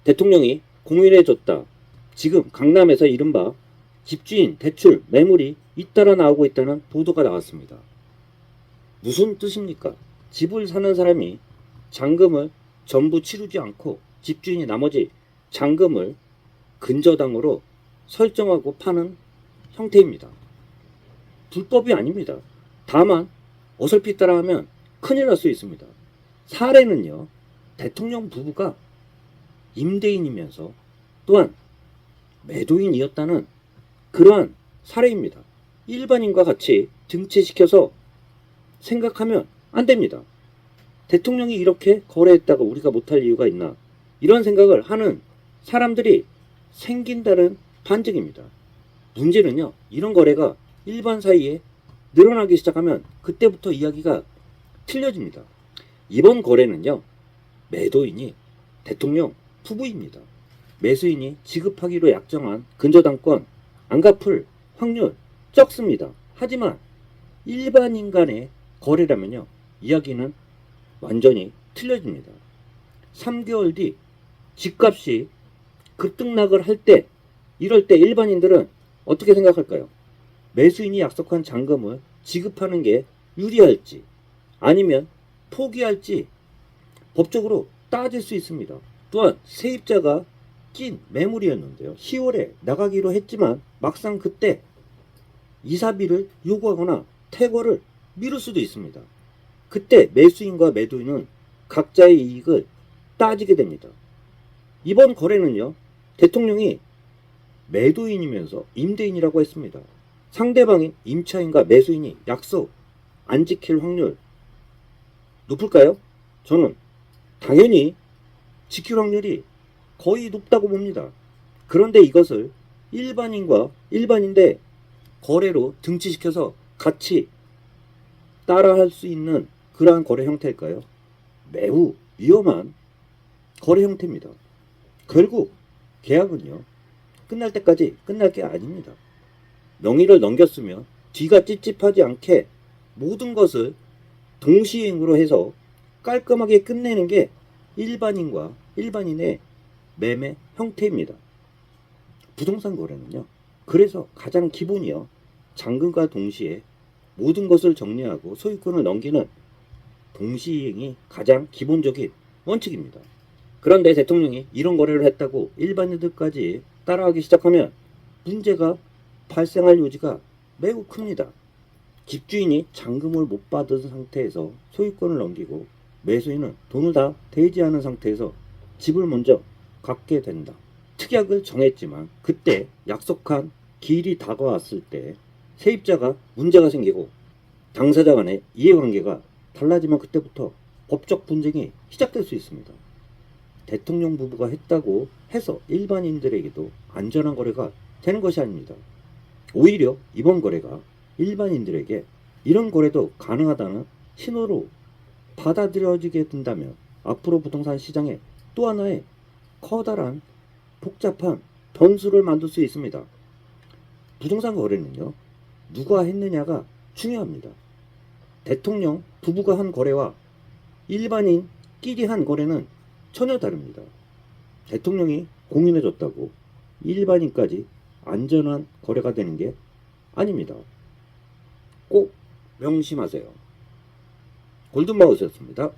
대통령이 공인해줬다. 지금 강남에서 이른바 집주인 대출 매물이 잇따라 나오고 있다는 보도가 나왔습니다. 무슨 뜻입니까? 집을 사는 사람이 잔금을 전부 치르지 않고 집주인이 나머지 잔금을 근저당으로 설정하고 파는 형태입니다. 불법이 아닙니다. 다만 어설피 따라하면 큰일 날 수 있습니다. 사례는요, 대통령 부부가 임대인이면서 또한 매도인이었다는 그러한 사례입니다. 일반인과 같이 등치시켜서 생각하면 안 됩니다. 대통령이 이렇게 거래했다고 우리가 못할 이유가 있나, 이런 생각을 하는 사람들이 생긴다는 반증입니다. 문제는요, 이런 거래가 일반 사이에 늘어나기 시작하면 그때부터 이야기가 틀려집니다. 이번 거래는요, 매도인이 대통령 부부입니다. 매수인이 지급하기로 약정한 근저당권 안 갚을 확률 적습니다. 하지만 일반인 간의 거래라면요, 이야기는 완전히 틀려집니다. 3개월 뒤 집값이 급등락을 할 때, 이럴 때 일반인들은 어떻게 생각할까요? 매수인이 약속한 잔금을 지급하는 게 유리할지 아니면 포기할지 법적으로 따질 수 있습니다. 또한 세입자가 낀 매물이었는데요, 10월에 나가기로 했지만 막상 그때 이사비를 요구하거나 퇴거를 미룰 수도 있습니다. 그때 매수인과 매도인은 각자의 이익을 따지게 됩니다. 이번 거래는요, 대통령이 매도인이면서 임대인이라고 했습니다. 상대방인 임차인과 매수인이 약속 안 지킬 확률 높을까요? 저는 당연히 지킬 확률이 거의 높다고 봅니다. 그런데 이것을 일반인과 일반인데 거래로 등치시켜서 같이 따라할 수 있는 그러한 거래 형태일까요? 매우 위험한 거래 형태입니다. 결국 계약은요, 끝날 때까지 끝날 게 아닙니다. 명의를 넘겼으면 뒤가 찝찝하지 않게 모든 것을 동시행으로 해서 깔끔하게 끝내는 게 일반인과 일반인의 매매 형태입니다. 부동산 거래는요, 그래서 가장 기본이요, 잔금과 동시에 모든 것을 정리하고 소유권을 넘기는 동시행이 가장 기본적인 원칙입니다. 그런데 대통령이 이런 거래를 했다고 일반인들까지 따라하기 시작하면 문제가 발생할 여지가 매우 큽니다. 집주인이 잔금을 못 받은 상태에서 소유권을 넘기고 매수인은 돈을 다 대지 않은 상태에서 집을 먼저 갖게 된다. 특약을 정했지만 그때 약속한 기일이 다가왔을 때 세입자가 문제가 생기고 당사자 간의 이해관계가 달라지면 그때부터 법적 분쟁이 시작될 수 있습니다. 대통령 부부가 했다고 해서 일반인들에게도 안전한 거래가 되는 것이 아닙니다. 오히려 이번 거래가 일반인들에게 이런 거래도 가능하다는 신호로 받아들여지게 된다면 앞으로 부동산 시장에 또 하나의 커다란 복잡한 변수를 만들 수 있습니다. 부동산 거래는요, 누가 했느냐가 중요합니다. 대통령 부부가 한 거래와 일반인끼리 한 거래는 전혀 다릅니다. 대통령이 공인해줬다고 일반인까지 안전한 거래가 되는 게 아닙니다. 꼭 명심하세요. 골든마우스였습니다.